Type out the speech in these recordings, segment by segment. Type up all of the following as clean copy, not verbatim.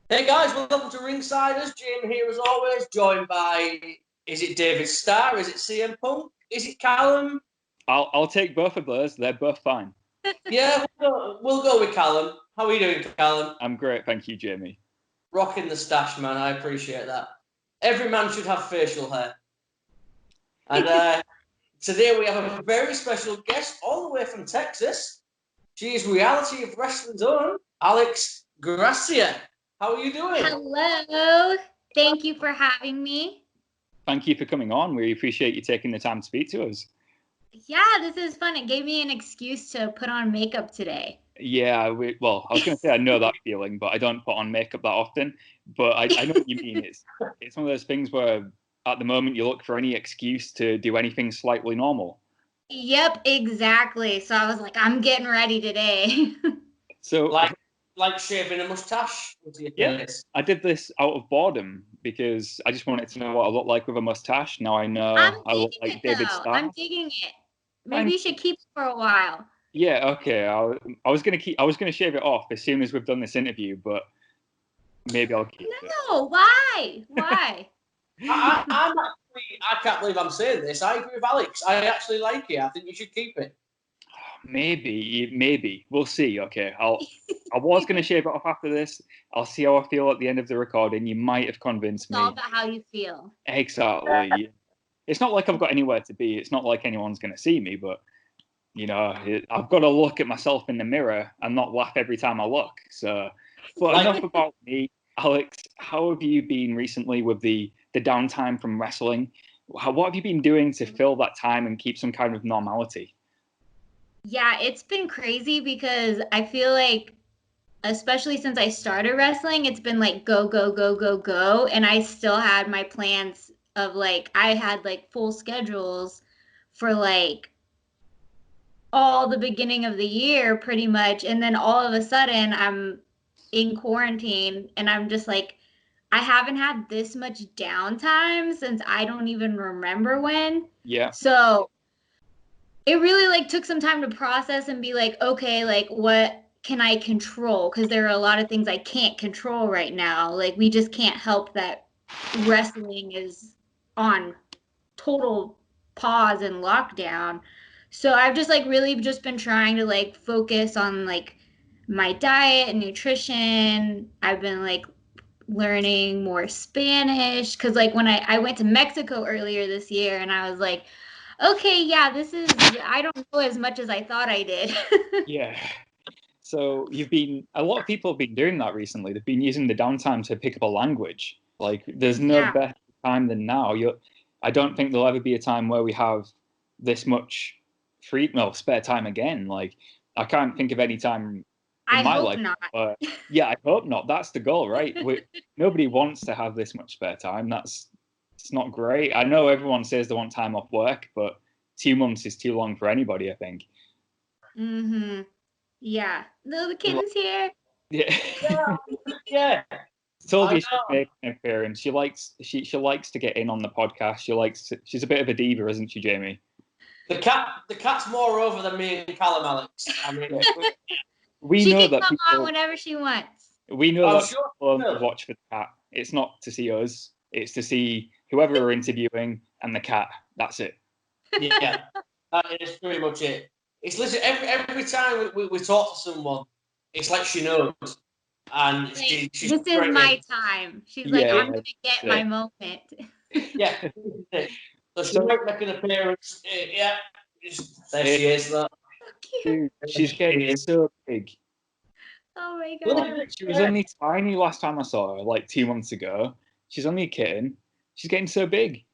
Hey guys, welcome to Ringsiders. Jim here as always, joined by, is it David Starr? Is it CM Punk? Is it Callum? I'll take both of those. They're both fine. Yeah, we'll go with Callum. How are you doing, Callum? I'm great, thank you, Jamie. Rocking the stash, man. I appreciate that. Every man should have facial hair. And today we have a very special guest all the way from Texas. She is Reality of Wrestling's own, Alex Gracia. How are you doing? Hello. Thank you for having me. Thank you for coming on. We appreciate you taking the time to speak to us. Yeah, this is fun. It gave me an excuse to put on makeup today. Yeah, I was going to say I know that feeling, but I don't put on makeup that often. But I know what you mean. It's one of those things where at the moment you look for any excuse to do anything slightly normal. Yep, exactly. So I was like, I'm getting ready today. So like shaving a mustache? Yeah, I did this out of boredom because I just wanted to know what I look like with a mustache. Now I know I look like David Starr. I'm digging it. Maybe you should keep it for a while. Yeah, okay. I was gonna shave it off as soon as we've done this interview, but maybe I'll keep it. No, why? Why? I can't believe I'm saying this. I agree with Alex. I actually like it. I think you should keep it. Maybe we'll see. Okay, I was gonna shave it off after this. I'll see how I feel at the end of the recording. You might have convinced me. It's all about how you feel. Exactly. It's not like I've got anywhere to be. It's not like anyone's gonna see me, but you know, I've got to look at myself in the mirror and not laugh every time I look. So, but enough about me. Alex, how have you been recently with the downtime from wrestling? What have you been doing to fill that time and keep some kind of normality? Yeah, it's been crazy because I feel like, especially since I started wrestling, it's been like go, go, go, go, go. And I still had my plans of like, I had like full schedules for like all the beginning of the year pretty much. And then all of a sudden I'm in quarantine and I'm just like, I haven't had this much downtime since I don't even remember when. Yeah. So it really like took some time to process and be like, okay, like what can I control? Because there are a lot of things I can't control right now. Like we just can't help that wrestling is on total pause and lockdown. So I've just like really just been trying to like focus on like my diet and nutrition. I've been like learning more Spanish because like when I went to Mexico earlier this year and I was like, okay, yeah, I don't know as much as I thought I did. Yeah. So a lot of people have been doing that recently. They've been using the downtime to pick up a language. Like there's no better time than now. I don't think there'll ever be a time where we have this much spare time again. Like I can't think of any time in my life. Not. Yeah, I hope not. That's the goal, right? Nobody wants to have this much spare time. It's not great. I know everyone says they want time off work, but 2 months is too long for anybody, I think. Mm-hmm. Yeah. No, the kitten's here. Yeah. Yeah. Told you she'd make an appearance. She likes to get in on the podcast. She's a bit of a diva, isn't she, Jamie? The cat's more over than me and Callum, Alex. I mean, we know that people come on whenever she wants. We know that people only watch for the cat. It's not to see us. It's to see whoever we're interviewing and the cat. That's it. Yeah, that is pretty much it. It's literally every time we talk to someone, it's like she knows. And like, this is my time. She's like, I'm going to get my moment. Yeah. So she might make an appearance. Yeah. There she is. That. Dude, she's getting so big. Oh my God. She was only tiny last time I saw her, like 2 months ago. She's only a kitten. She's getting so big.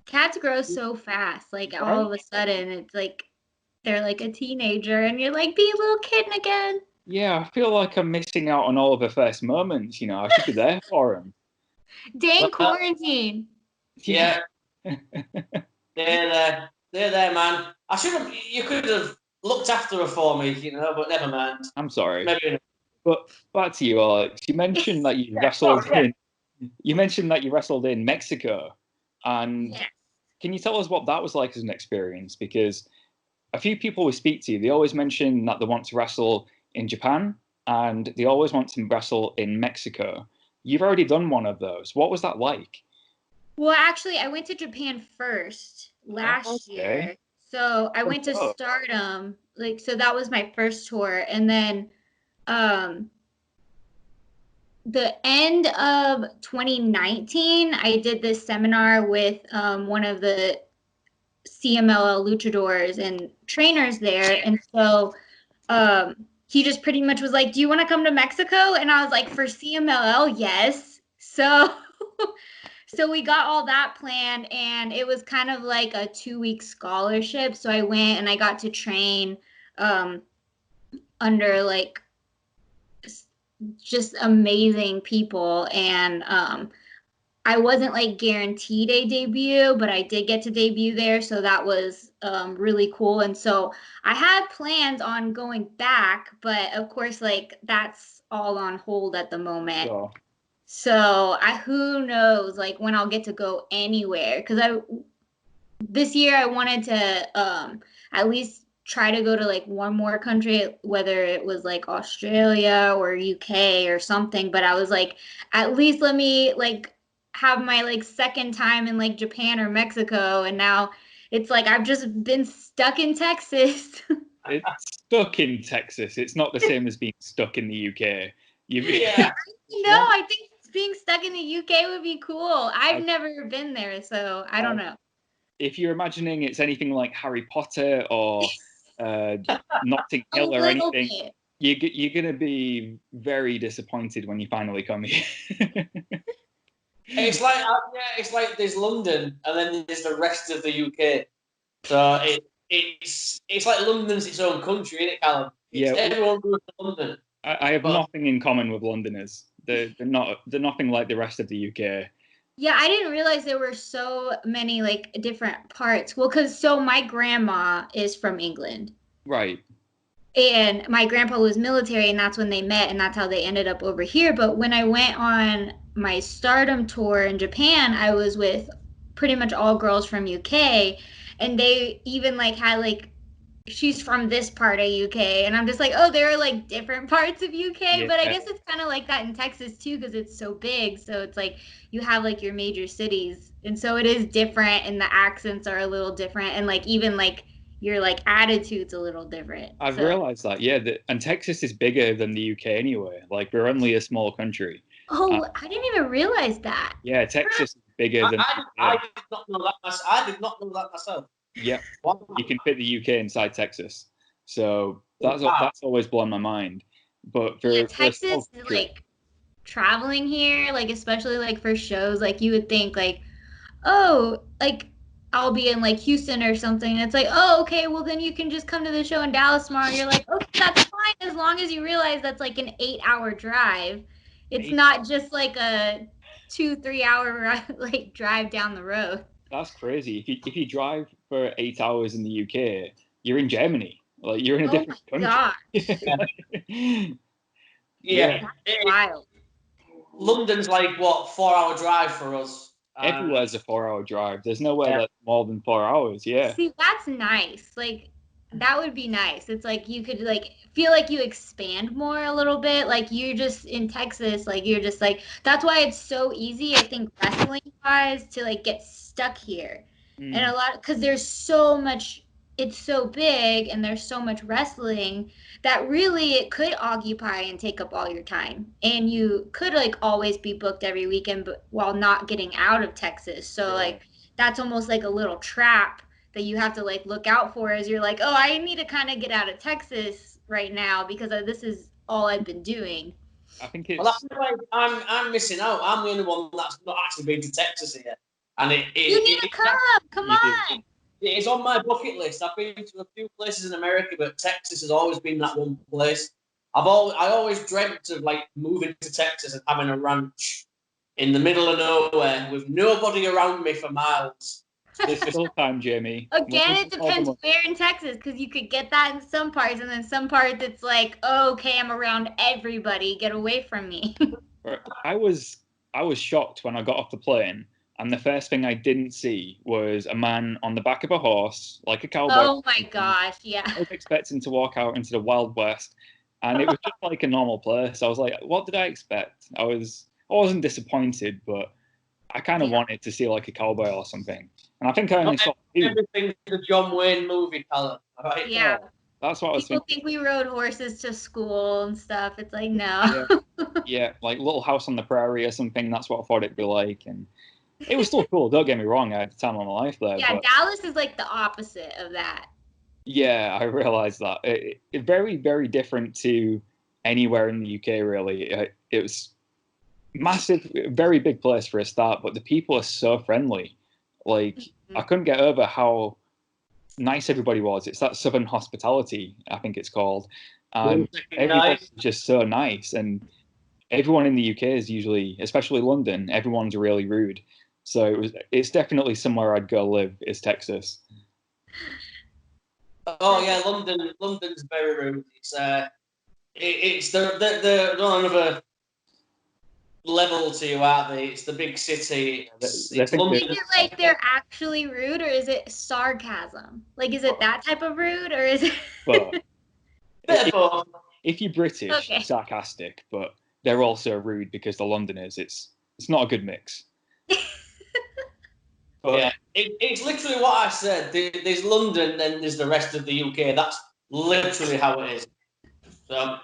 Cats grow so fast. Like all of a sudden, it's like they're like a teenager, and you're like, be a little kitten again. Yeah, I feel like I'm missing out on all of her first moments. You know, I should be there for them. Dang quarantine. Yeah. They're there, man. You could have looked after her for me, you know, but never mind. I'm sorry. Maybe. But back to you, Alex. You mentioned that you wrestled in Mexico, and can you tell us what that was like as an experience? Because a few people we speak to, they always mention that they want to wrestle in Japan and they always want to wrestle in Mexico. You've already done one of those. What was that like? Well, actually, I went to Japan first last year. So I went to Stardom, like, so that was my first tour. And then the end of 2019, I did this seminar with one of the CMLL luchadors and trainers there. And so he just pretty much was like, do you want to come to Mexico? And I was like, for CMLL, yes. So so we got all that planned, and it was kind of like a 2-week scholarship. So I went and I got to train under like just amazing people. And I wasn't like guaranteed a debut, but I did get to debut there. So that was really cool. And so I had plans on going back, but of course, like that's all on hold at the moment. Sure. So who knows like when I'll get to go anywhere. Because this year I wanted to at least try to go to like one more country, whether it was like Australia or UK or something. But I was like, at least let me like have my like second time in like Japan or Mexico. And now it's like I've just been stuck in Texas. It's stuck in Texas. It's not the same as being stuck in the UK. Yeah. No, I think being stuck in the UK would be cool. I've never been there, so I don't know. If you're imagining it's anything like Harry Potter or Notting Hill or anything, you're going to be very disappointed when you finally come here. It's like there's London and then there's the rest of the UK. So it's like London's its own country, isn't it, Callum? Everyone goes to London. I have nothing in common with Londoners. They're nothing like the rest of the UK. Yeah, I didn't realize there were so many like different parts. Well, so my grandma is from England. Right. And my grandpa was military, and that's when they met, and that's how they ended up over here. But when I went on my Stardom tour in Japan, I was with pretty much all girls from UK, and they even like had like, she's from this part of UK, and I'm just like, oh, there are like different parts of UK. Yeah. But I guess it's kind of like that in Texas too, because it's so big. So it's like you have like your major cities, and so it is different, and the accents are a little different, and like even like your like attitude's a little different. I've realized that, and Texas is bigger than the UK anyway. Like we're only a small country. Oh, I didn't even realize that. Yeah, Texas is bigger than. I did not know that. I did not know that myself. Yeah, you can fit the UK inside Texas, so that's always blown my mind. But for Texas, like traveling here, like especially like for shows, like you would think like, oh, like I'll be in like Houston or something, and it's like, oh, okay, well then you can just come to the show in Dallas tomorrow. And you're like, okay, that's fine as long as you realize that's like an 8-hour drive. It's not just like a 2-3 hour like drive down the road. That's crazy. If you drive for 8 hours in the UK, you're in Germany. Like you're in a different country. Yeah. That's wild. London's like what, 4-hour drive for us. Everywhere's a 4-hour drive. There's nowhere that's more than 4 hours. Yeah. See, that's nice. Like that would be nice. It's like you could like feel like you expand more a little bit. Like you're just in Texas, like you're just like, that's why it's so easy, I think, wrestling wise, to like get stuck here. And a lot, because there's so much, it's so big and there's so much wrestling that really it could occupy and take up all your time, and you could like always be booked every weekend, but while not getting out of Texas. So like that's almost like a little trap that you have to like look out for, as you're like, oh, I need to kind of get out of Texas right now because this is all I've been doing. I think it's. Well, that's why I'm missing out. I'm the only one that's not actually been to Texas here, and you need to come on. It's on my bucket list. I've been to a few places in America, but Texas has always been that one place. I always dreamt of like moving to Texas and having a ranch in the middle of nowhere with nobody around me for miles. There's still time, Jamie. Again, it depends where in Texas, because you could get that in some parts, and then some parts it's like, oh, okay, I'm around everybody. Get away from me. I was shocked when I got off the plane, and the first thing I didn't see was a man on the back of a horse, like a cowboy. Oh my gosh, yeah. I was expecting to walk out into the Wild West, and it was just like a normal place. I was like, what did I expect? I was wasn't disappointed, but I kind of wanted to see like a cowboy or something. And I think I only saw two. Everything's the John Wayne movie, Callum. All right? Yeah. That's what I was People thinking. think we rode horses to school and stuff. It's like, no. Yeah, like Little House on the Prairie or something. That's what I thought it'd be like. And it was still cool. Don't get me wrong. I had the time of my life there. Yeah, but Dallas is like the opposite of that. yeah, I realized that. It very, very different to anywhere in the UK, really. It was massive, very big place for a start, but the people are so friendly. Like, I couldn't get over how nice everybody was. It's that Southern hospitality, I think it's called. And everybody's just so nice. And everyone in the UK is usually, especially London, everyone's really rude. So it's definitely somewhere I'd go live, is Texas. Oh yeah, London's very rude. It's the on another level to you, aren't they? It's the big city. It's London. Is it like they're actually rude, or is it sarcasm? Like, is it that type of rude, or is it? If you're British, sarcastic, but they're also rude because they're Londoners. It's not a good mix. Yeah, it's literally what I said. There's London, then there's the rest of the UK. That's literally how it is. So,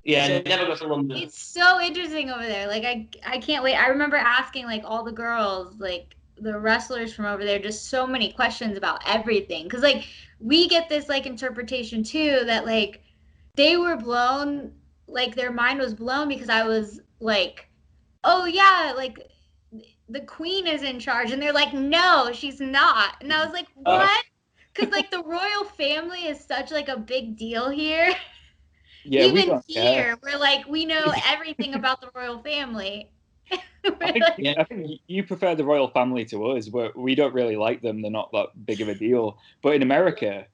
yeah, never go to London. It's so interesting over there. Like, I can't wait. I remember asking, like, all the girls, like, the wrestlers from over there, just so many questions about everything. Because, like, we get this, like, interpretation, too, that, like, they were blown, like, their mind was blown because I was, like, oh, yeah, like, the queen is in charge, and they're like, no, she's not. And I was like, what? Because like the royal family is such like a big deal here. Yeah, even here, we're like, we know everything about the royal family. I think you prefer the royal family to us. We don't really like them. They're not that big of a deal. But in America,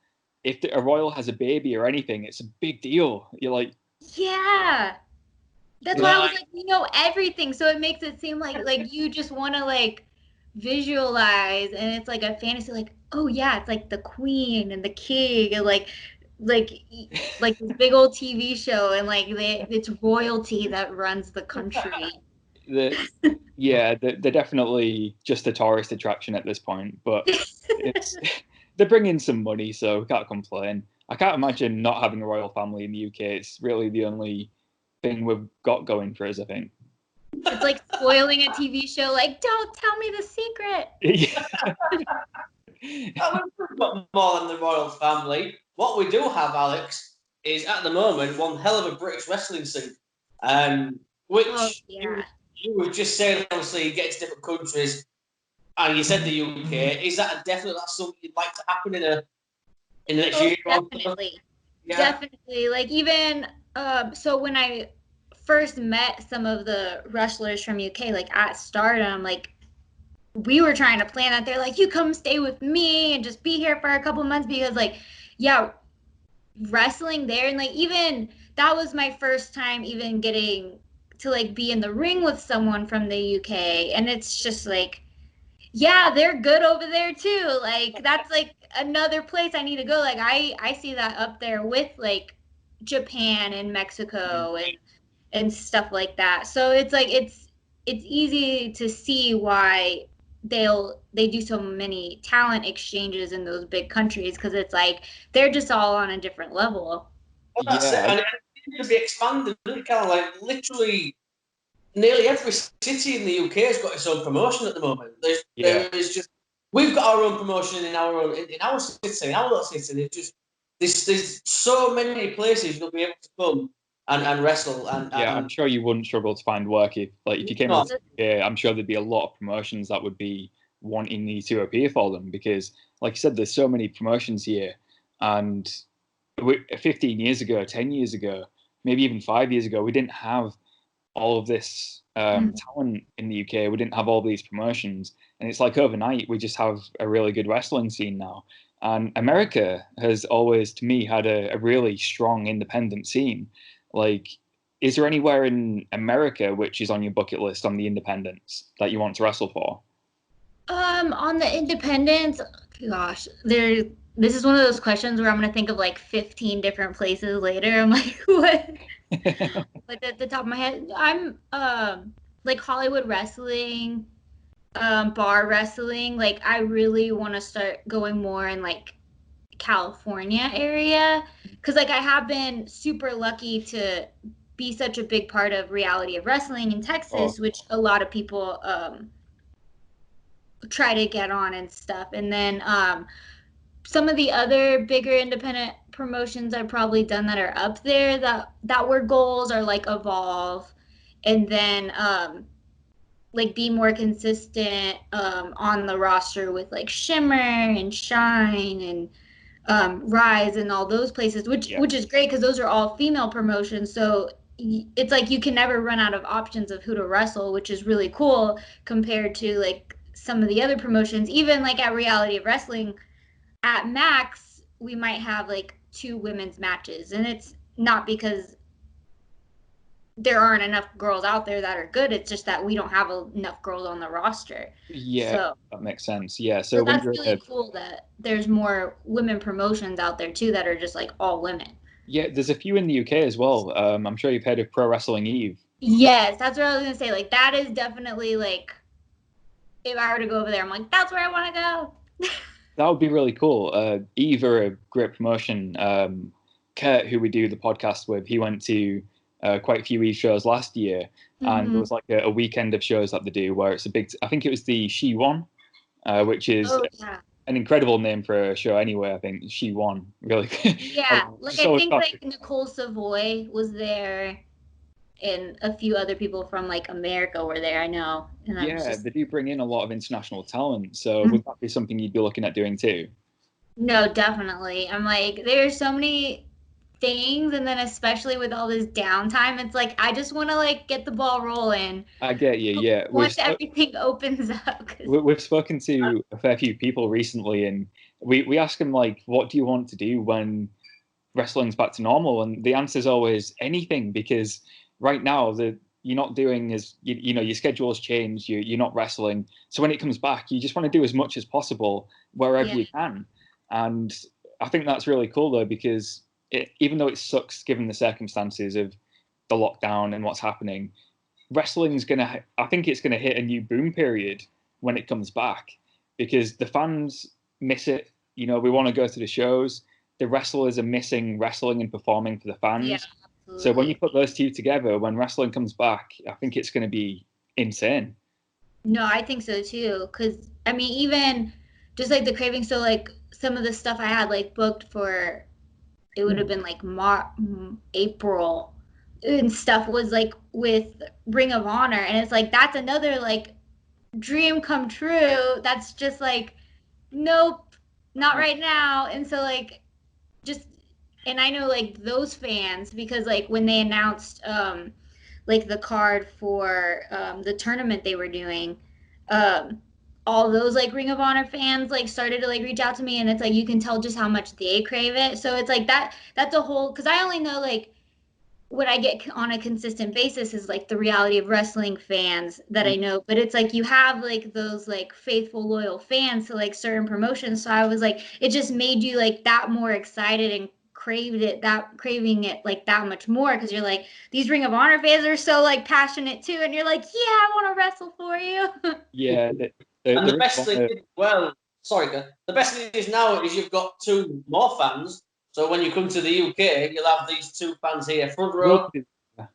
if a royal has a baby or anything, it's a big deal. You're like, yeah. That's why I was like, we know everything, so it makes it seem like you just want to like visualize, and it's like a fantasy, like, oh yeah, it's like the queen and the king, and like this big old TV show, and like it's royalty that runs the country. They're definitely just a tourist attraction at this point, but they're bringing some money, so we can't complain. I can't imagine not having a royal family in the UK. It's really the only thing we've got going for us, I think. It's like spoiling a TV show, like, don't tell me the secret. We've got more than the royal family. What we do have, Alex, is at the moment one hell of a British wrestling scene, which you were just saying, obviously, you get to different countries, and you said the UK. Is that that's something you'd like to happen in the next year? Definitely. Yeah. Definitely. Like, even so when I first met some of the wrestlers from UK, like at Stardom, like we were trying to plan that. They're like, you come stay with me and just be here for a couple months, because like, yeah, wrestling there, and like even that was my first time even getting to like be in the ring with someone from the UK, and it's just like, yeah, they're good over there too. Like that's like another place I need to go. Like I see that up there with like Japan and Mexico and stuff like that. So it's like it's easy to see why they do so many talent exchanges in those big countries, because it's like they're just all on a different level. Well, that's it. And it needs to be expanded. Kind of like literally nearly every city in the UK has got its own promotion at the moment. There is just, we've got our own promotion in our city, in our little city. There's so many places you'll be able to come and wrestle. And I'm sure you wouldn't struggle to find work if you came to the UK. I'm sure there'd be a lot of promotions that would be wanting you to appear for them, because, like you said, there's so many promotions here. And 15 years ago, 10 years ago, maybe even 5 years ago, we didn't have all of this talent in the UK. We didn't have all these promotions, and it's like overnight we just have a really good wrestling scene now. And America has always, to me, had a really strong independent scene. Like, is there anywhere in America which is on your bucket list on the independents that you want to wrestle for? On the independents, gosh, this is one of those questions where I'm gonna think of like 15 different places later. I'm like, what? But at the top of my head, I'm like Hollywood wrestling, bar wrestling. Like I really want to start going more in like California area, because like I have been super lucky to be such a big part of Reality of Wrestling in Texas, which a lot of people try to get on and stuff. And then some of the other bigger independent promotions I've probably done that are up there that were goals are like Evolve, and then like be more consistent on the roster with like Shimmer and Shine and Rise and all those places, which is great because those are all female promotions. So it's like you can never run out of options of who to wrestle, which is really cool compared to like some of the other promotions. Even like at Reality of Wrestling, at max, we might have like 2 women's matches, and it's not because there aren't enough girls out there that are good. It's just that we don't have enough girls on the roster. Yeah, so that makes sense. Yeah, so that's really cool that there's more women promotions out there too that are just like all women. Yeah, there's a few in the UK as well. I'm sure you've heard of Pro Wrestling Eve. Yes, that's what I was gonna say. Like that is definitely like, if I were to go over there, I'm like, that's where I want to go. That would be really cool. Eve are a great promotion. Kurt, who we do the podcast with, he went to quite a few Eve shows last year, and there was like a weekend of shows that they do where it's a big. I think it was the She Won, which is an incredible name for a show anyway. I think She Won, really. Yeah, like I think like Nicole Savoy was there, and a few other people from like America were there, I know. And they do bring in a lot of international talent. So would that be something you'd be looking at doing too? No, definitely. I'm like, there's so many things, and then especially with all this downtime, it's like I just want to like get the ball rolling. I get you, yeah. Once everything opens up. We've spoken to a fair few people recently, and we ask them like, what do you want to do when wrestling's back to normal? And the answer is always anything, because right now you're not doing as you know, your schedule's changed, you're not wrestling, so when it comes back you just want to do as much as possible wherever you can. And I think that's really cool though, because even though it sucks given the circumstances of the lockdown and what's happening, wrestling's I think it's gonna hit a new boom period when it comes back, because the fans miss it. You know, we want to go to the shows. The wrestlers are missing wrestling and performing for the fans. Yeah. So when you put those two together, when wrestling comes back, I think it's going to be insane. No, I think so too. Because, I mean, even just like the craving, so like some of the stuff I had like booked for, it would have been like April and stuff was like with Ring of Honor. And it's like, that's another like dream come true. That's just like, nope, not right now. And so like, just, and I know like those fans, because like when they announced like the card for the tournament they were doing, all those like Ring of Honor fans like started to like reach out to me, and it's like you can tell just how much they crave it. So it's like that's a whole, because I only know like what I get on a consistent basis is like the Reality of Wrestling fans that I know, but it's like you have like those like faithful loyal fans to like certain promotions. So I was like, it just made you like that more excited and craving it like that much more, because you're like, these Ring of Honor fans are so like passionate too, and you're like, yeah, I want to wrestle for you. Yeah. And the best thing is, the best thing is now is you've got 2 more fans. So when you come to the UK, you'll have these 2 fans here, front row.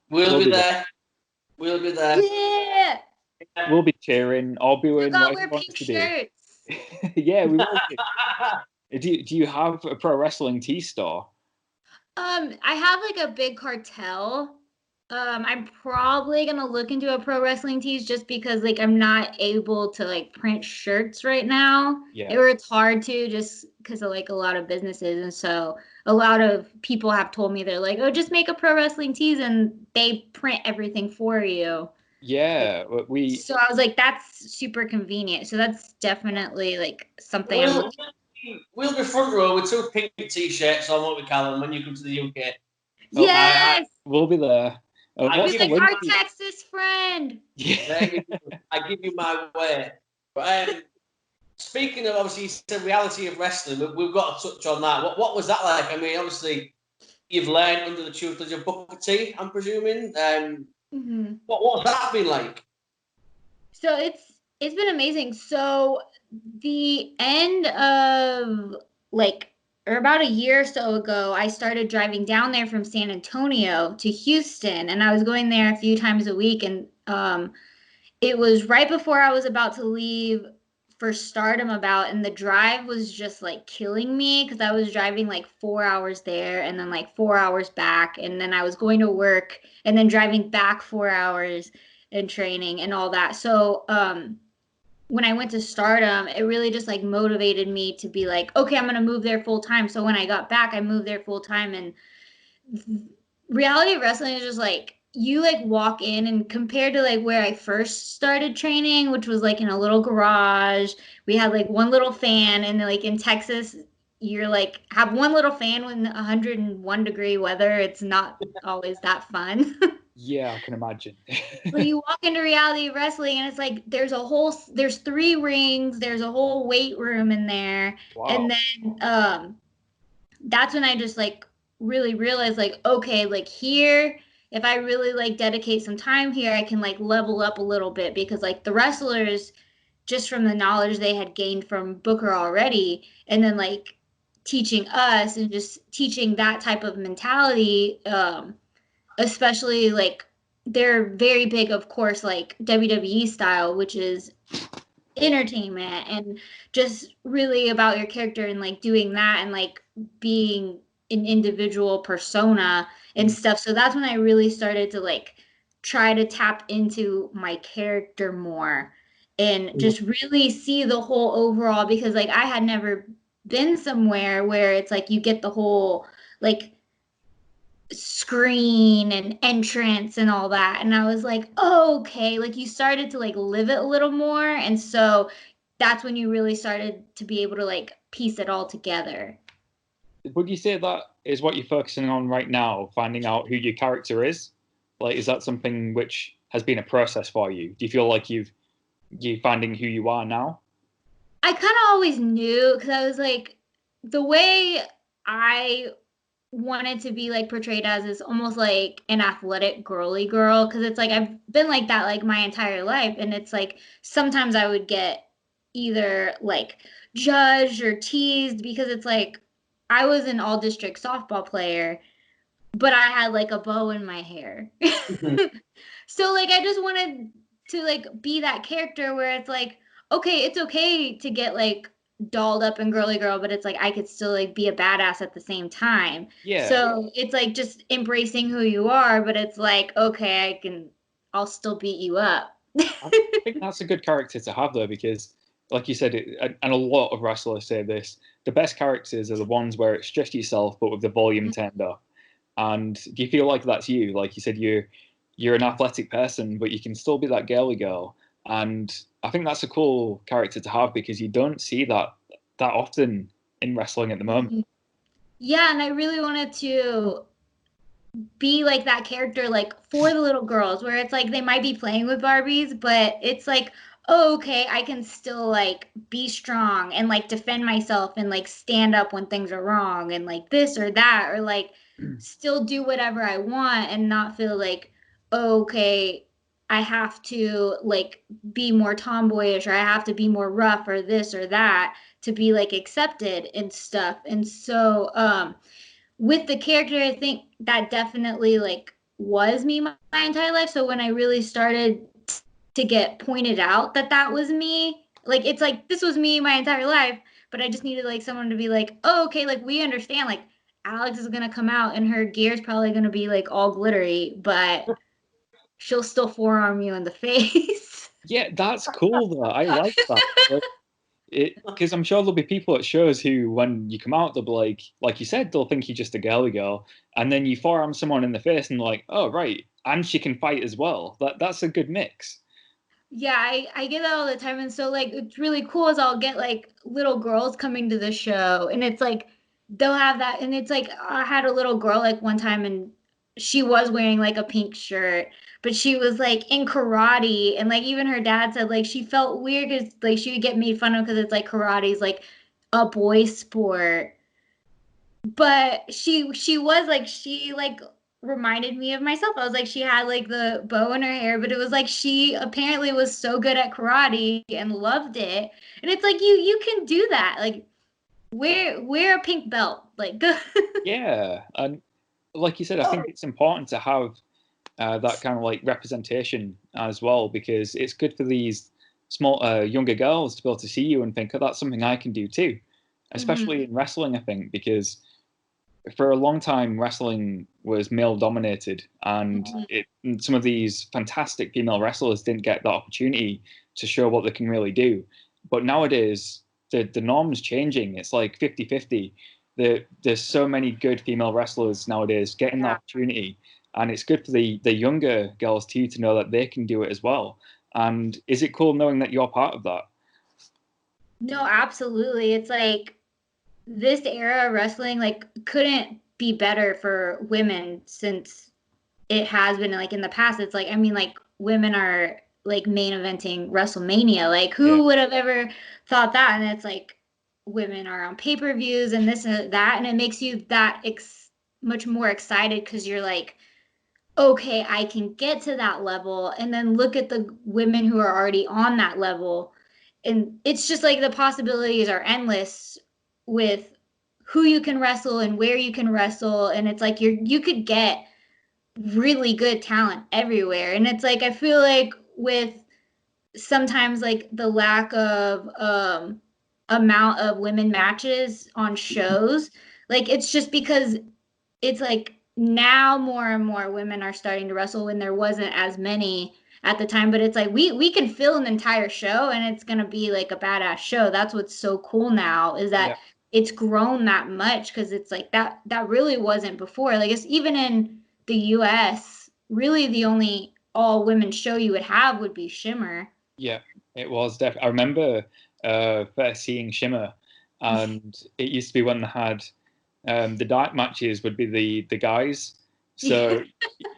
We'll be there. We'll be there. Yeah. We'll be cheering, arguing. Wear pink shirts. Yeah, we will. Do you have a pro wrestling tee store? I have like a big cartel. I'm probably gonna look into a pro wrestling tees, just because like I'm not able to like print shirts right now. Yeah. It's hard to, just because of like a lot of businesses, and so a lot of people have told me, they're like, oh, just make a pro wrestling tees and they print everything for you. Yeah, So I was like, that's super convenient. So that's definitely like something. We'll be front row with 2 pink t-shirts on, what we call them, when you come to the UK. Yes, we'll be there. I'll be like our Texas friend. Yeah. I give you my way. But speaking of, obviously, you said Reality of Wrestling, we've got to touch on that. What was that like? I mean, obviously, you've learned under the tutelage of Booker T, I'm presuming. What has that been like? So it's been amazing. So the end of like or about a year or so ago, I started driving down there from San Antonio to Houston, and I was going there a few times a week. And it was right before I was about to leave for Stardom about, and the drive was just like killing me because I was driving like 4 hours there and then like 4 hours back, and then I was going to work and then driving back 4 hours and training and all that. So when I went to Stardom, it really just like motivated me to be like, okay, I'm gonna move there full time. So when I got back, I moved there full time, and reality wrestling is just like you like walk in, and compared to like where I first started training, which was like in a little garage, we had like one little fan, and like in Texas, you're like have one little fan when 101-degree weather. It's not always that fun. Yeah, I can imagine. So you walk into reality wrestling, and it's like there's 3 rings, there's a whole weight room in there. Wow. And then that's when I just like really realized like, okay, like here, if I really like dedicate some time here, I can like level up a little bit, because like the wrestlers, just from the knowledge they had gained from Booker already, and then like teaching us and just teaching that type of mentality, especially like they're very big, of course, like WWE style, which is entertainment and just really about your character and like doing that and like being an individual persona and stuff. So that's when I really started to like try to tap into my character more and just really see the whole overall, because like I had never been somewhere where it's like you get the whole like screen and entrance and all that, and I was like, oh, okay, like you started to like live it a little more, and so that's when you really started to be able to like piece it all together. Would you say that is what you're focusing on right now, finding out who your character is? Like, is that something which has been a process for you? Do you feel like you're finding who you are now? I kind of always knew, because I was like, the way I wanted to be like portrayed as is almost like an athletic girly girl, because it's like I've been like that like my entire life, and it's like sometimes I would get either like judged or teased, because it's like I was an all district softball player, but I had like a bow in my hair. So like I just wanted to like be that character where it's like, okay, it's okay to get like dolled up and girly girl, but it's like I could still like be a badass at the same time. Yeah, So it's like just embracing who you are, but it's like, okay, I'll still beat you up. I think that's a good character to have though, because like you said, and a lot of wrestlers say this, the best characters are the ones where it's just yourself, but with the volume turned up. And do you feel like that's you? Like you said, you're an athletic person, but you can still be that girly girl. And I think that's a cool character to have, because you don't see that often in wrestling at the moment. Yeah, and I really wanted to be like that character like for the little girls, where it's like they might be playing with Barbies, but it's like, oh, okay, I can still like be strong and like defend myself and like stand up when things are wrong and like this or that, or like still do whatever I want and not feel like, oh, okay, I have to like be more tomboyish, or I have to be more rough or this or that to be like accepted and stuff. And so with the character, I think that definitely like was me my entire life. So when I really started to get pointed out that that was me, like it's like this was me my entire life, but I just needed like someone to be like, oh, okay, like we understand, like Alex is gonna come out and her gear is probably gonna be like all glittery, but she'll still forearm you in the face. Yeah, that's cool though. I like that. Because I'm sure there'll be people at shows who, when you come out, they'll be like you said, they'll think you're just a girly girl, and then you forearm someone in the face, and they're like, oh right, and she can fight as well. That's a good mix. Yeah, I get that all the time. And so like it's really cool is I'll get like little girls coming to the show, and it's like they'll have that, and it's like I had a little girl like one time, and she was wearing like a pink shirt, but she was like in karate, and like even her dad said like she felt weird because like she would get made fun of because it's like karate's like a boy sport. But she was like she like reminded me of myself. I was like, she had like the bow in her hair, but it was like she apparently was so good at karate and loved it. And it's like you can do that. Like wear a pink belt. Like Yeah, and like you said, I think it's important to have that kind of like representation as well, because it's good for these small younger girls to be able to see you and think, oh, that's something I can do too, especially in wrestling, I think, because for a long time wrestling was male dominated, and some of these fantastic female wrestlers didn't get that opportunity to show what they can really do. But nowadays the norm's changing. It's like 50-50. There's so many good female wrestlers nowadays getting the opportunity, and it's good for the younger girls too to know that they can do it as well. And is it cool knowing that you're part of that? No, absolutely. It's like this era of wrestling like couldn't be better for women, since it has been like in the past. It's like, I mean, like women are like main eventing WrestleMania. Like who would have ever thought that? And it's like women are on pay-per-views and this and that, and it makes you that much more excited, because you're like, okay, I can get to that level. And then look at the women who are already on that level. And it's just like the possibilities are endless with who you can wrestle and where you can wrestle. And it's like you could get really good talent everywhere. And it's like, I feel like with sometimes like the lack of amount of women matches on shows, like it's just because it's like now more and more women are starting to wrestle when there wasn't as many at the time. But it's like we can fill an entire show and it's gonna be like a badass show. That's what's so cool now, is that it's grown that much, because it's like that really wasn't before. Like it's even in the US, really the only all women show you would have would be Shimmer. Yeah, it was definitely. I remember first seeing Shimmer, and it used to be when they had the dark matches would be the guys. So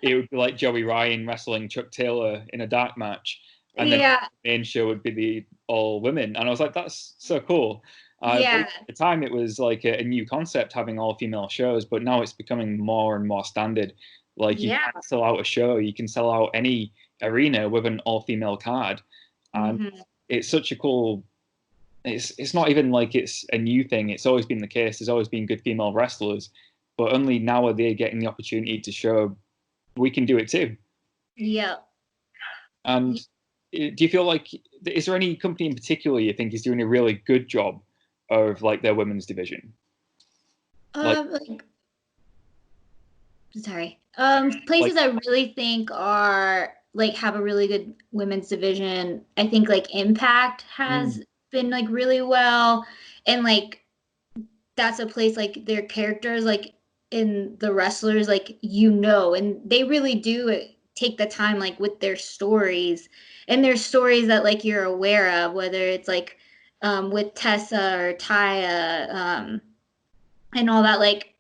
it would be like Joey Ryan wrestling Chuck Taylor in a dark match, and then the main show would be the all women. And I was like, that's so cool. At the time, it was like a new concept having all female shows, but now it's becoming more and more standard. Like you can't sell out a show, you can sell out any arena with an all female card, and it's such a cool. It's not even like it's a new thing. It's always been the case. There's always been good female wrestlers, but only now are they getting the opportunity to show we can do it too. Yeah. And do you feel like, is there any company in particular you think is doing a really good job of like their women's division? Places I really think are like have a really good women's division. I think like Impact has been like really well, and like that's a place like their characters like in the wrestlers, like, and they really do take the time like with their stories, and their stories that like you're aware of, whether it's like with Tessa or Taya and all that. Like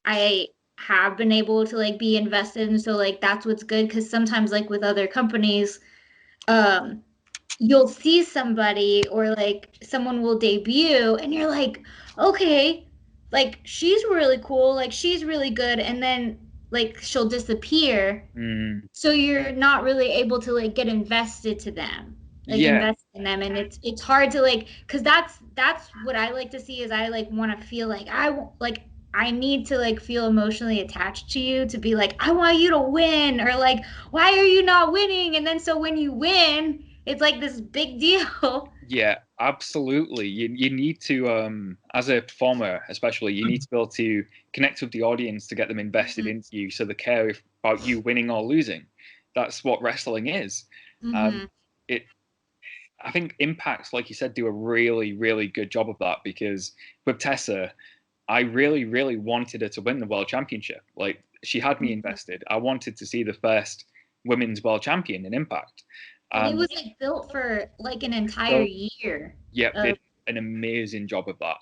I have been able to like be invested, and so like that's what's good, because sometimes like with other companies you'll see somebody or like someone will debut and you're like, okay, like she's really cool, like she's really good, and then like she'll disappear. So you're not really able to like get invested to them, like invest in them. And it's hard to like, because that's what I like to see, is I like want to feel like I need to like feel emotionally attached to you, to be like, I want you to win, or like, why are you not winning? And then so when you win, it's like this big deal. Yeah, absolutely. You need to, as a performer especially, you need to be able to connect with the audience to get them invested into you, so they care about you winning or losing. That's what wrestling is. I think Impact, like you said, do a really, really good job of that, because with Tessa, I really, really wanted her to win the world championship. Like, she had me invested. I wanted to see the first women's world champion in Impact. And it was like built for like an entire year. Yeah, they did an amazing job of that.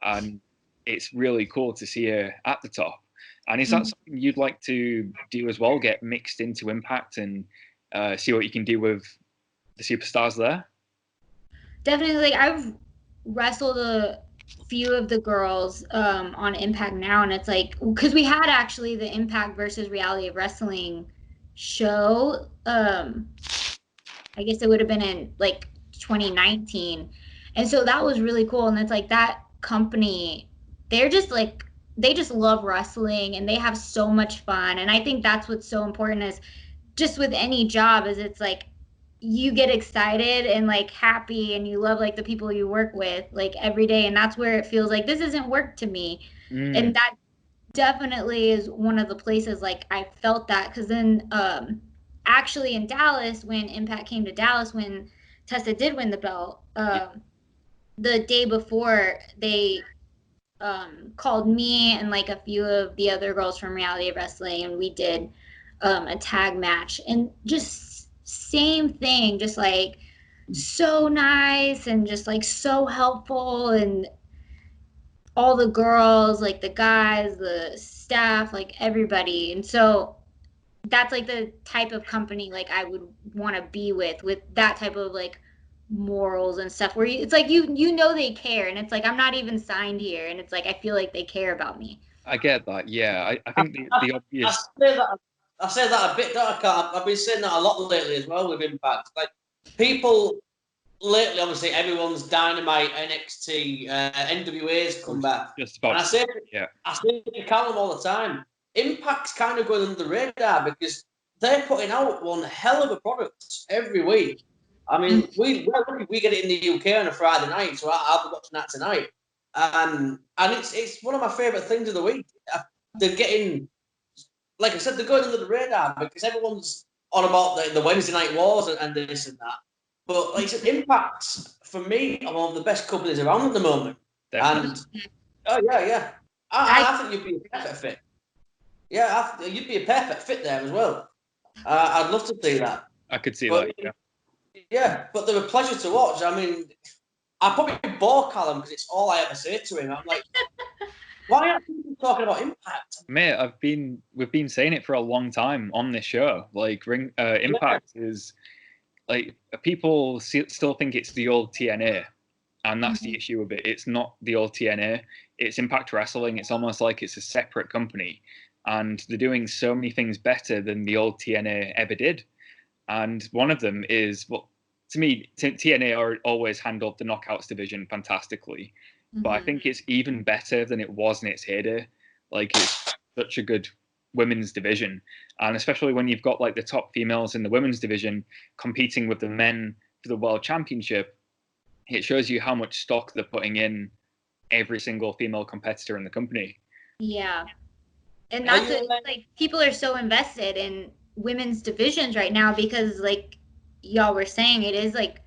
And it's really cool to see her at the top. And is that something you'd like to do as well? Get mixed into Impact and see what you can do with the superstars there? Definitely. Like I've wrestled few of the girls on Impact Now, and it's like, because we had actually the Impact versus Reality of Wrestling show. I guess it would have been in like 2019, and so that was really cool. And it's like that company, they're just like, they just love wrestling and they have so much fun. And I think that's what's so important is just with any job is it's like you get excited and like happy and you love like the people you work with like every day, and that's where it feels like this isn't work to me. And that definitely is one of the places like I felt that, because then actually in Dallas, when Impact came to Dallas, when Tessa did win the belt, the day before they called me and like a few of the other girls from Reality of Wrestling, and we did a tag match, and just same thing, just like so nice and just like so helpful, and all the girls, like the guys, the staff, like everybody. And so that's like the type of company like I would want to be with that type of like morals and stuff, where it's like you know they care, and it's like I'm not even signed here, and it's like I feel like they care about me. I get that. Yeah, I think the obvious. I say that a bit, don't I, Carl? I've been saying that a lot lately as well with Impact. Like people lately, obviously, everyone's Dynamite, NXT, NWA's come back. Just about. And I say to Callum all the time, Impact's kind of going under the radar because they're putting out one hell of a product every week. I mean, we get it in the UK on a Friday night, so I'll be watching that tonight. And it's one of my favourite things of the week. They're getting, like I said, they're going under the radar because everyone's on about the Wednesday Night Wars and this and that. But like I said, Impact, for me, are one of the best companies around at the moment. Definitely. And, I think you'd be a perfect fit. Yeah, you'd be a perfect fit there as well. I'd love to see that. I could see that, yeah. Yeah, but they're a pleasure to watch. I mean, I probably bore Callum because it's all I ever say to him. I'm like, why aren't people talking about Impact? Mate, we've been saying it for a long time on this show. Like, Impact is like people still think it's the old TNA, and that's the issue with it. It's not the old TNA. It's Impact Wrestling. It's almost like it's a separate company, and they're doing so many things better than the old TNA ever did. And one of them is, well, to me, TNA always handled the Knockouts division fantastically. But I think it's even better than it was in its heyday. Like, it's such a good women's division. And especially when you've got like the top females in the women's division competing with the men for the world championship, it shows you how much stock they're putting in every single female competitor in the company. Yeah. And that's like people are so invested in women's divisions right now because like y'all were saying, it is like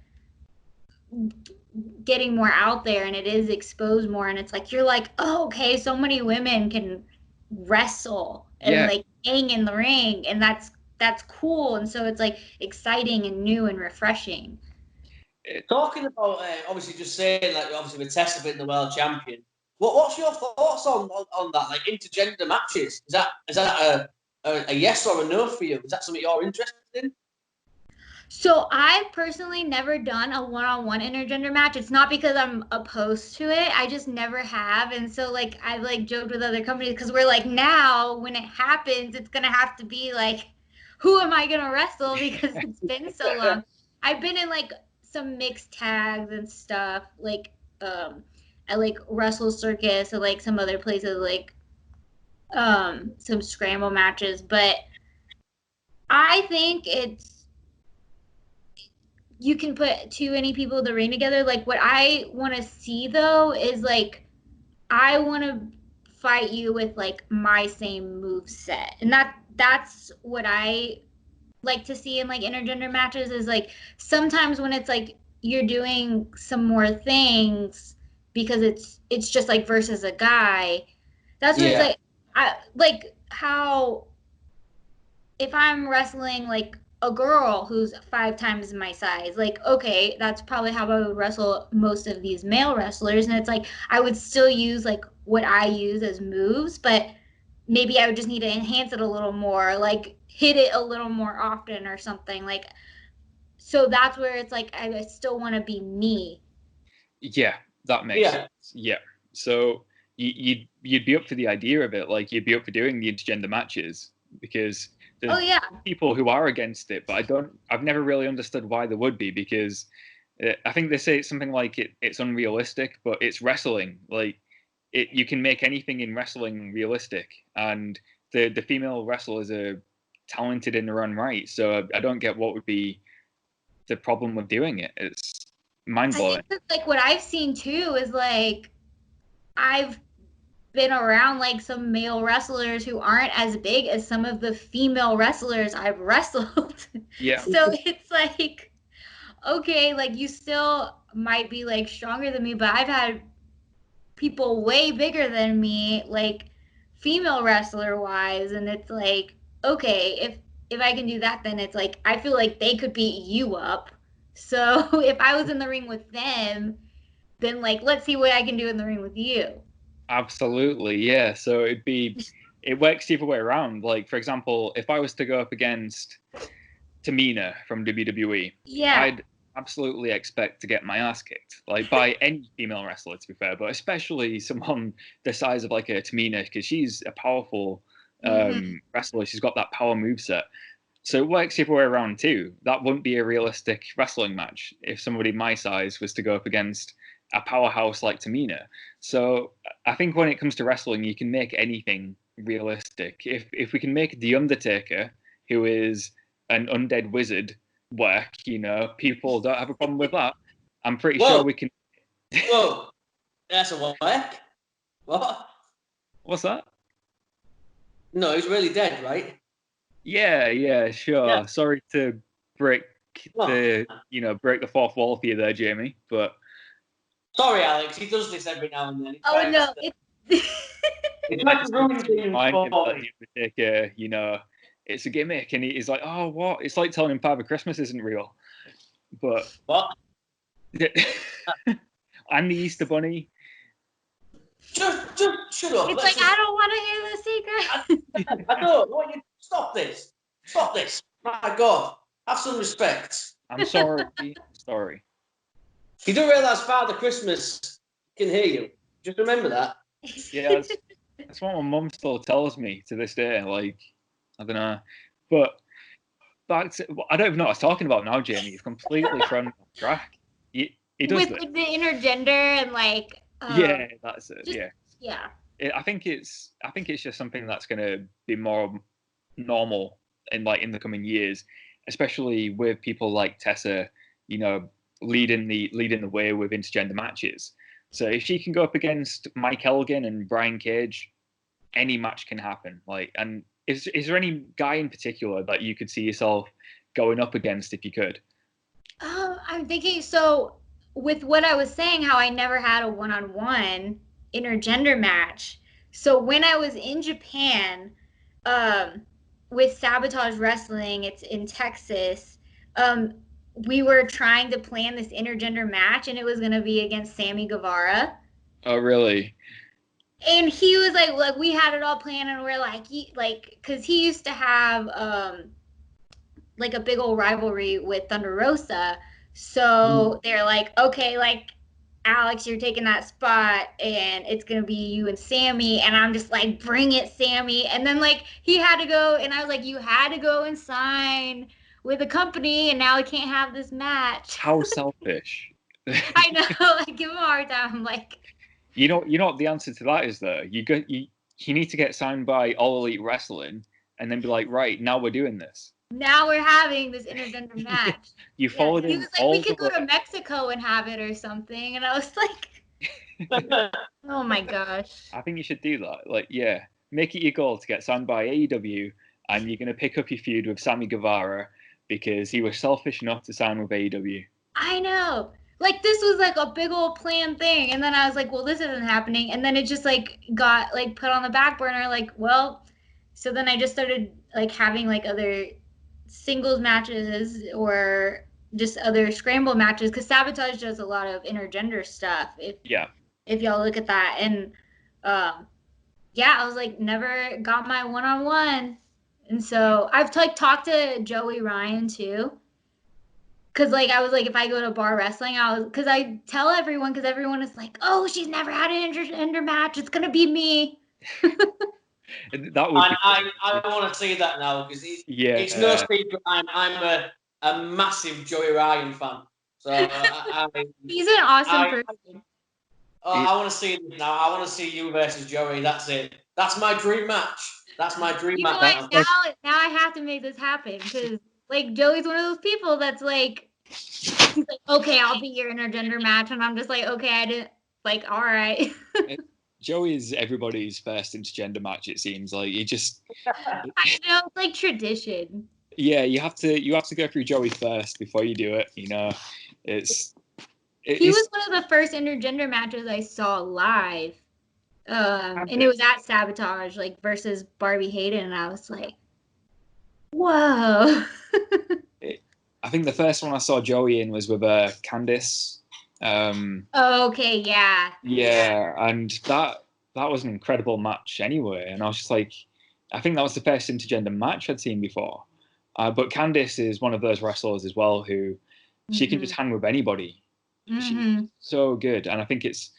getting more out there and it is exposed more, and it's like you're like, oh, okay, so many women can wrestle and like hang in the ring, and that's cool. And so it's like exciting and new and refreshing. Talking about obviously just saying like obviously with Tessa being the world champion, what's your thoughts on that, like intergender matches? Is that a yes or a no for you? Is that something you're interested in? So I've personally never done a one-on-one intergender match. It's not because I'm opposed to it. I just never have. And so like I've like joked with other companies because we're like, now when it happens, it's gonna have to be like, who am I gonna wrestle? Because it's been so long. I've been in like some mixed tags and stuff, like at like Wrestle Circus or like some other places, like some scramble matches. But I think you can put too many people in the ring together. Like what I want to see though is like, I want to fight you with like my same move set. And that's what I like to see in like intergender matches, is like sometimes when it's like you're doing some more things because it's just like versus a guy. That's what it's like. I like how if I'm wrestling like a girl who's 5 times my size, like, okay, that's probably how I would wrestle most of these male wrestlers. And it's like, I would still use like what I use as moves, but maybe I would just need to enhance it a little more, like hit it a little more often or something. Like, so that's where it's like, I still want to be me. Yeah, that makes sense. Yeah. So you'd be up for the idea of it, like you'd be up for doing the intergender matches, because there's people who are against it, but I've never really understood why there would be, because I think they say it's something like it's unrealistic, but it's wrestling. Like you can make anything in wrestling realistic, and the female wrestlers are talented in their own right. So I don't get what would be the problem with doing it. It's mind blowing. I think that, what I've seen too is I've been around some male wrestlers who aren't as big as some of the female wrestlers I've wrestled. Yeah. So it's okay, you still might be stronger than me, but I've had people way bigger than me, female wrestler wise, and it's okay, if I can do that, then it's I feel like they could beat you up. So if I was in the ring with them, then let's see what I can do in the ring with you. Absolutely, yeah. So it works the other way around. For example, if I was to go up against Tamina from WWE, I'd absolutely expect to get my ass kicked, by any female wrestler, to be fair, but especially someone the size of a Tamina, because she's a powerful wrestler. She's got that power moveset. So it works the other way around too. That wouldn't be a realistic wrestling match if somebody my size was to go up against a powerhouse like Tamina. So I think when it comes to wrestling, you can make anything realistic. If we can make The Undertaker, who is an undead wizard, work, people don't have a problem with that. I'm pretty sure we can. Whoa, that's a work. What? What's that? No, he's really dead, right? Yeah, sure. Yeah. Sorry to break the fourth wall for you there, Jamie, but. Sorry, Alex. He does this every now and then. It's like the Undertaker, it's a gimmick, and he's like, oh, what? It's like telling him Father Christmas isn't real. But what? I'm the Easter Bunny. Just shut up. It's I don't want to hear the secret. I don't want you. Stop this. My God, have some respect. I'm sorry. Sorry. You do realise Father Christmas can hear you. Just remember that. Yeah, that's what my mum still tells me to this day. I don't know. But back to, I don't even know what I was talking about now, Jamie. You've completely thrown me off track. He does with the intergender and yeah, that's it. Yeah. I think it's just something that's going to be more normal in the coming years, especially with people like Tessa, leading the way with intergender matches. So if she can go up against Mike Elgin and Brian Cage, any match can happen. And is there any guy in particular that you could see yourself going up against if you could? I'm thinking, so with what I was saying, how I never had a one-on-one intergender match. So when I was in Japan, with Sabotage Wrestling, it's in Texas, we were trying to plan this intergender match, and it was going to be against Sammy Guevara. Oh, really? And he was like we had it all planned, and we're because he used to have a big old rivalry with Thunder Rosa. So they're okay, Alex, you're taking that spot, and it's going to be you and Sammy. And I'm just bring it, Sammy. And then he had to go, and I was you had to go and sign with a company, and now we can't have this match. How selfish. I know. I give him a hard time. I'm you know what the answer to that is, though? You need to get signed by All Elite Wrestling, and then be right, now we're doing this. Now we're having this intergender match. You followed him. He was we could go to Mexico and have it or something. And I was oh my gosh. I think you should do that. Make it your goal to get signed by AEW, and you're going to pick up your feud with Sammy Guevara because he was selfish enough to sign with AEW. I know. This was a big old planned thing. And then I was well, this isn't happening. And then it just got put on the back burner. Well, so then I just started having other singles matches or just other scramble matches, because Sabotage does a lot of intergender stuff. If y'all look at that. And I was never got my one-on-one. And so I've talked to Joey Ryan too. Cause like I was like, if I go to bar wrestling, cause I tell everyone, cause everyone is like, oh, she's never had an intergender match. It's gonna be me. That would. I want to see that now because it's no secret. I'm a massive Joey Ryan fan. So he's an awesome person. I want to see it now. I want to see you versus Joey. That's it. That's my dream match. That's my dream match. Now I have to make this happen because like Joey's one of those people that's like, he's like, okay, I'll be your intergender match, and I'm just like, okay, I didn't like, all right. Joey is everybody's first intergender match. It seems like he just. I know, it's like tradition. Yeah, you have to go through Joey first before you do it. You know, he was one of the first intergender matches I saw live, and it was at Sabotage, like versus Barbie Hayden, and I was like, whoa. I think the first one I saw Joey in was with Candice. Okay, yeah. Yeah, and that was an incredible match anyway. And I was just like, I think that was the first intergender match I'd seen before. But Candice is one of those wrestlers as well who she can just hang with anybody. She's so good, and I think it's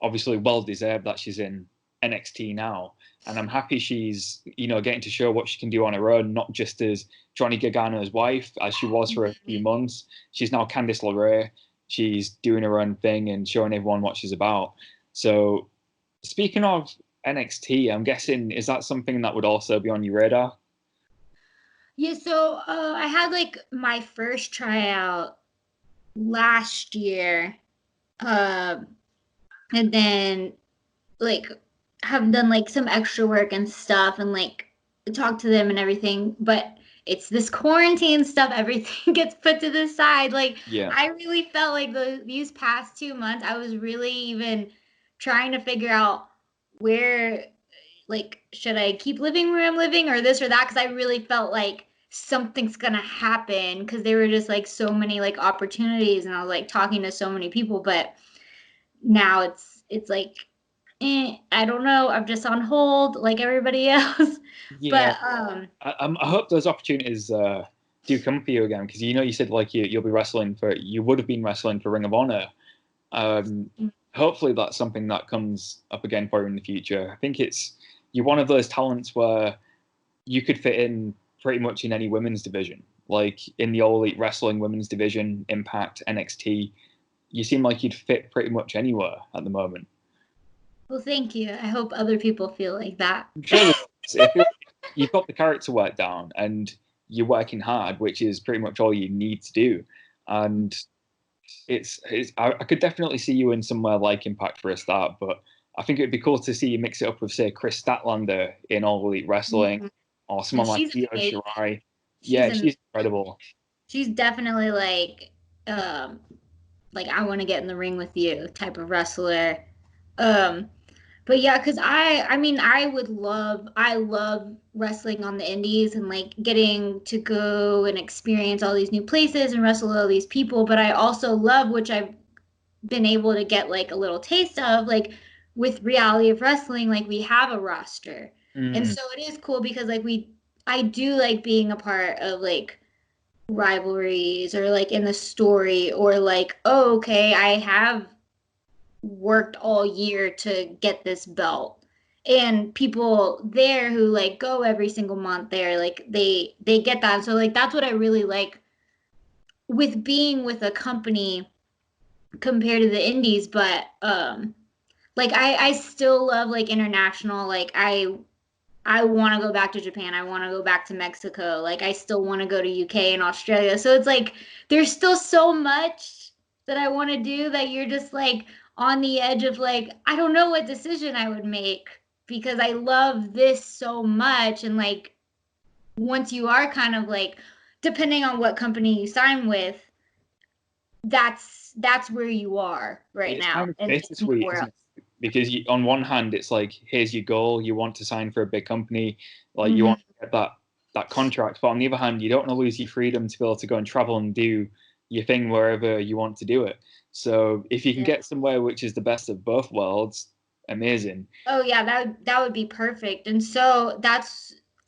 obviously well deserved that she's in NXT now. And I'm happy she's getting to show what she can do on her own, not just as Johnny Gargano's wife as she was for a few months. She's now Candice LeRae. She's doing her own thing and showing everyone what she's about. So, speaking of NXT, I'm guessing, is that something that would also be on your radar? Yeah, so I had like my first tryout last year, and then like have done like some extra work and stuff, and like talked to them and everything. But it's this quarantine stuff, everything gets put to the side. Like, yeah. I really felt like these past 2 months, I was really even trying to figure out where, like, should I keep living where I'm living or this or that? Because I really felt like something's going to happen because there were just, like, so many, like, opportunities. And I was, like, talking to so many people. But now it's like, I don't know. I'm just on hold like everybody else. Yeah. But I hope those opportunities do come for you again, because you said like you'll be you would have been wrestling for Ring of Honor. Hopefully that's something that comes up again for you in the future. I think you're one of those talents where you could fit in pretty much in any women's division, like in the All Elite Wrestling women's division, Impact, NXT. You seem like you'd fit pretty much anywhere at the moment. Well, thank you. I hope other people feel like that. Sure. You've got the character work down and you're working hard, which is pretty much all you need to do. And I could definitely see you in somewhere like Impact for a start, but I think it'd be cool to see you mix it up with, say, Chris Statlander in All Elite Wrestling, or someone like Io Shirai. Yeah, she's incredible. She's definitely like I want to get in the ring with you type of wrestler. But yeah, because I love wrestling on the indies and like getting to go and experience all these new places and wrestle all these people. But I also love, which I've been able to get like a little taste of, like with Reality of Wrestling, like we have a roster. And so it is cool because like I do like being a part of like rivalries or like in the story, or like, oh, okay, I have worked all year to get this belt, and people there who like go every single month there, like they get that. So like that's what I really like with being with a company compared to the indies. But like I still love like international. Like I want to go back to Japan. I want to go back to Mexico. Like I still want to go to UK and Australia. So it's like there's still so much that I want to do that you're just like on the edge of like, I don't know what decision I would make because I love this so much. And like, once you are kind of like, depending on what company you sign with, that's where you are right now. Kind of bittersweet, isn't it? Because on one hand, it's like, here's your goal. You want to sign for a big company. Like you want to get that contract. But on the other hand, you don't want to lose your freedom to be able to go and travel and do your thing wherever you want to do it. So if you can get somewhere which is the best of both worlds, amazing. Oh yeah, that would be perfect. And so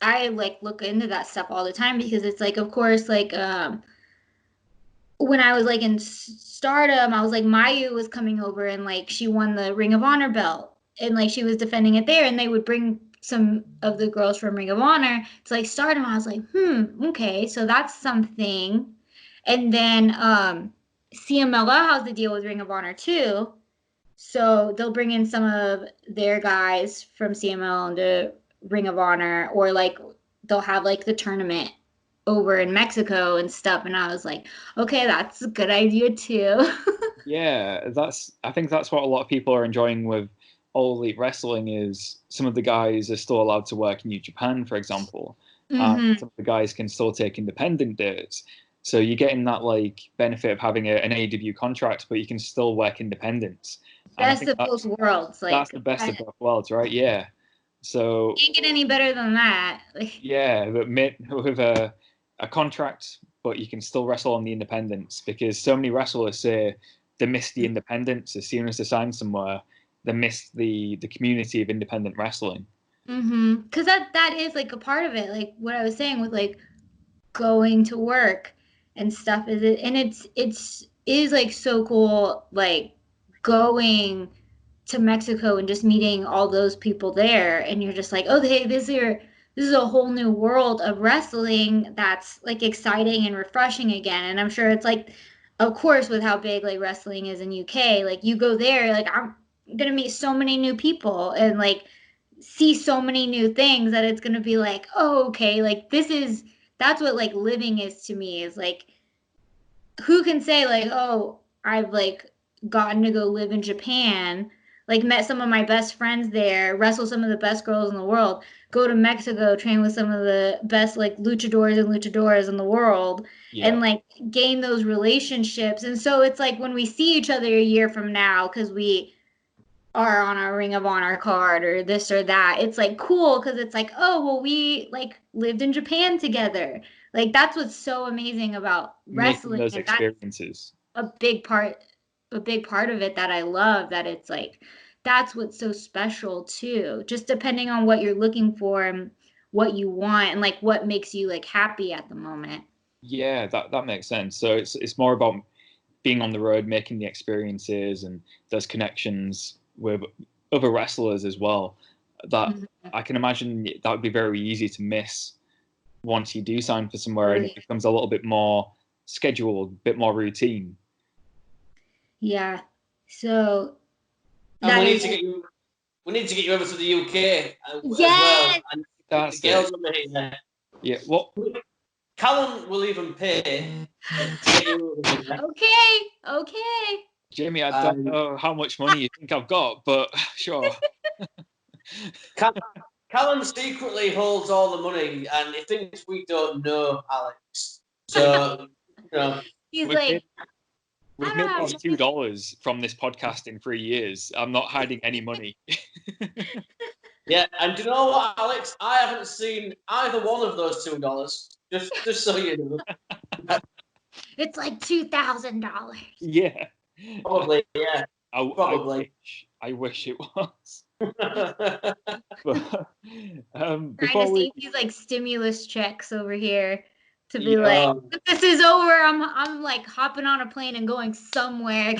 I like look into that stuff all the time because it's like, of course, like when I was like in Stardom, I was like, Mayu was coming over and like she won the Ring of Honor belt and like she was defending it there, and they would bring some of the girls from Ring of Honor to like Stardom. I was like, okay, so that's something. And then CMLL has the deal with Ring of Honor too, so they'll bring in some of their guys from CMLL into Ring of Honor, or like they'll have like the tournament over in Mexico and stuff. And I was like, okay, that's a good idea too. Yeah, I think that's what a lot of people are enjoying with All Elite Wrestling is some of the guys are still allowed to work in New Japan, for example. Mm-hmm. Some of the guys can still take independent days. So you're getting that like benefit of having an AEW contract, but you can still work independent. Best of both worlds. Like, that's the best of both worlds, right? Yeah. So can't get any better than that. yeah, but with a contract, but you can still wrestle on the independents, because so many wrestlers say they miss the independents as soon as they sign somewhere. They miss the community of independent wrestling. Because that is like a part of it. Like what I was saying with like going to work and stuff is it, and it's is like so cool, like going to Mexico and just meeting all those people there, and you're just like, oh, hey, this is a whole new world of wrestling that's like exciting and refreshing again. And I'm sure it's like, of course, with how big like wrestling is in UK, like you go there, like I'm gonna meet so many new people and like see so many new things that it's gonna be like, oh, okay, like that's what like living is to me, is like, who can say like, oh, I've like gotten to go live in Japan, like met some of my best friends there, wrestle some of the best girls in the world, go to Mexico, train with some of the best like luchadoras in the world, and like gain those relationships. And so it's like when we see each other a year from now, because we are on our Ring of Honor card or this or that, it's like cool because it's like, oh, well, we like lived in Japan together. Like that's what's so amazing about wrestling. Making those experiences. A big part of it that I love, that it's like that's what's so special too. Just depending on what you're looking for and what you want and like what makes you like happy at the moment. Yeah, that makes sense. So it's more about being on the road, making the experiences and those connections with other wrestlers as well. That I can imagine that would be very easy to miss once you do sign for somewhere and it becomes a little bit more scheduled, a bit more routine. Yeah. So and we need to get you over to the UK as well. And that's the girls over here. Yeah. What? Callum will even pay to get you over here. Okay. Jamie, I don't know how much money you think I've got, but sure. Callum secretly holds all the money, and he thinks we don't know, Alex. So, you know. He's like, we've made about $2 from this podcast in 3 years. I'm not hiding any money. Yeah, and do you know what, Alex? I haven't seen either one of those $2. Just so you know. It's like $2,000. Yeah. Probably, yeah. Probably. I wish it was. But, before to see these like stimulus checks over here to be like, if this is over, I'm like hopping on a plane and going somewhere.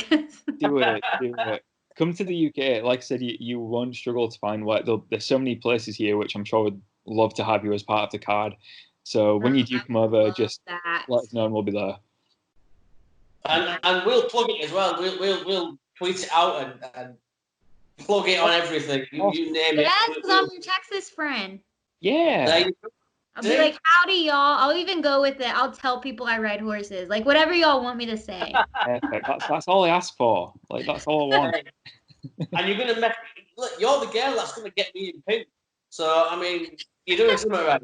Do it. Come to the UK. Like I said, you won't struggle to find work. There's so many places here which I'm sure would love to have you as part of the card. So when you do come over, just let us know and we'll be there. And we'll plug it as well. We'll tweet it out and plug it on everything. You name it. Yes, because I'm your Texas friend. Yeah. I'll be like, howdy, y'all. I'll even go with it. I'll tell people I ride horses. Like, whatever y'all want me to say. Perfect. That's all I asked for. Like, that's all I want. And you're going to look, you're the girl that's going to get me in pink. So, I mean, you're doing something right.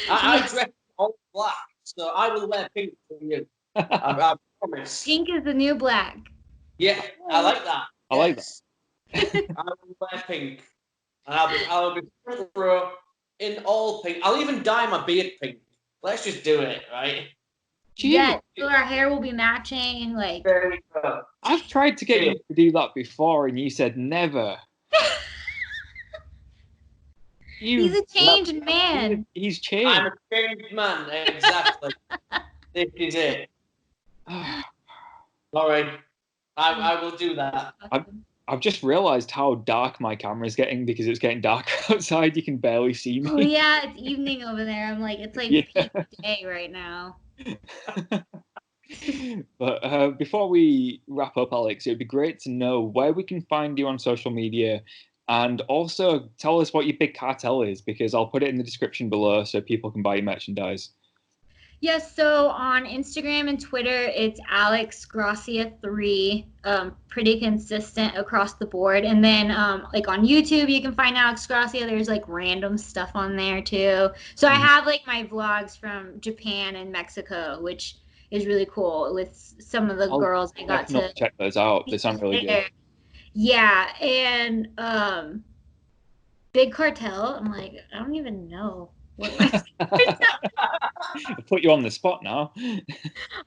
I dress all black, so I will wear pink for you. I promise. Pink is the new black. Yeah, I like that. I like that. I will wear pink. And I'll be front row in all pink. I'll even dye my beard pink. Let's just do it, right? Yeah, so our hair will be matching. Like, there we go. I've tried to get you to do that before, and you said never. He's a changed man. He's changed. I'm a changed man, exactly. This is it. Sorry, I will do that. I've just realised how dark my camera is getting because it's getting dark outside. You can barely see me. Oh yeah, it's evening over there. I'm like, it's like peak day right now. But before we wrap up, Alex, it'd be great to know where we can find you on social media, and also tell us what your big cartel is, because I'll put it in the description below so people can buy your merchandise. Yes, so on Instagram and Twitter, it's Alex Gracia 3, pretty consistent across the board. And then like on YouTube, you can find Alex Gracia. There's like random stuff on there too. So I have like my vlogs from Japan and Mexico, which is really cool with some of the girls I got to check those out. They sound really good. Yeah, and Big Cartel. I'm like, I don't even know what my I put you on the spot now.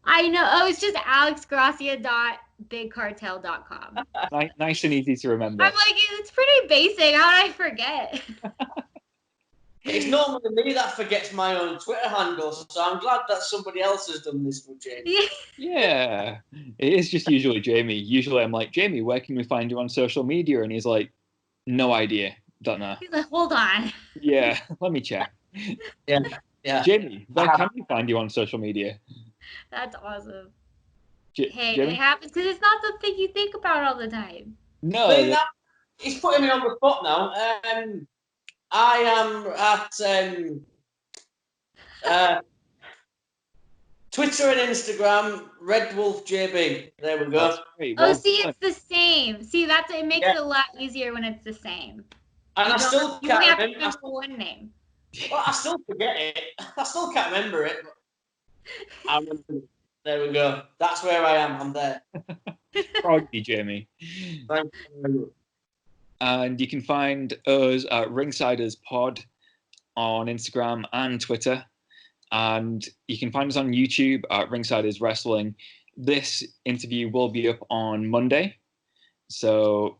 I know. Oh, it's just alexgracia.bigcartel.com. Nice and easy to remember. I'm like, it's pretty basic. How did I forget? It's normally me that forgets my own Twitter handle, so I'm glad that somebody else has done this for Jamie. Yeah, it is just usually Jamie. Usually I'm like, Jamie, where can we find you on social media? And he's like, no idea. Don't know. He's like, hold on. Yeah, let me check. Yeah. Jamie, where can we find you on social media? That's awesome. Jamie? It happens because it's not something you think about all the time. No. He's putting me on the spot now. I am at Twitter and Instagram, RedWolfJB. There we go. Oh, see, it's the same. See, it makes it a lot easier when it's the same. And I still can't remember one name. Well, I still forget it. I still can't remember it. But I remember it. There we go. That's where I am. I'm there. Proud of you, Jamie. Thank you. And you can find us at Ringsiders Pod on Instagram and Twitter. And you can find us on YouTube at Ringsiders Wrestling. This interview will be up on Monday, so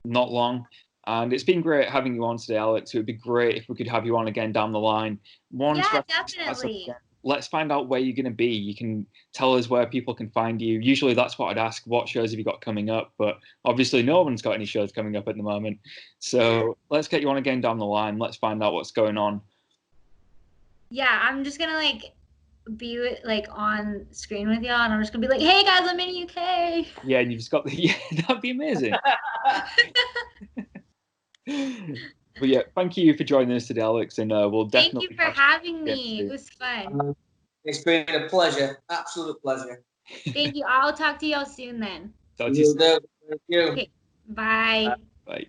not long. And it's been great having you on today, Alex. It would be great if we could have you on again down the line. Yeah, definitely. Let's find out where you're going to be. You can tell us where people can find you. Usually that's what I'd ask. What shows have you got coming up? But obviously no one's got any shows coming up at the moment. So let's get you on again down the line. Let's find out what's going on. Yeah, I'm just going to be on screen with y'all, and I'm just going to be like, hey guys, I'm in the UK. Yeah, and you've just got that'd be amazing. But yeah, thank you for joining us today, Alex, and we'll definitely. Thank you for having me. It was fun. It's been a pleasure, absolute pleasure. Thank you. I'll talk to y'all soon then. Talk to you soon. Thank you. Okay. Bye. Bye.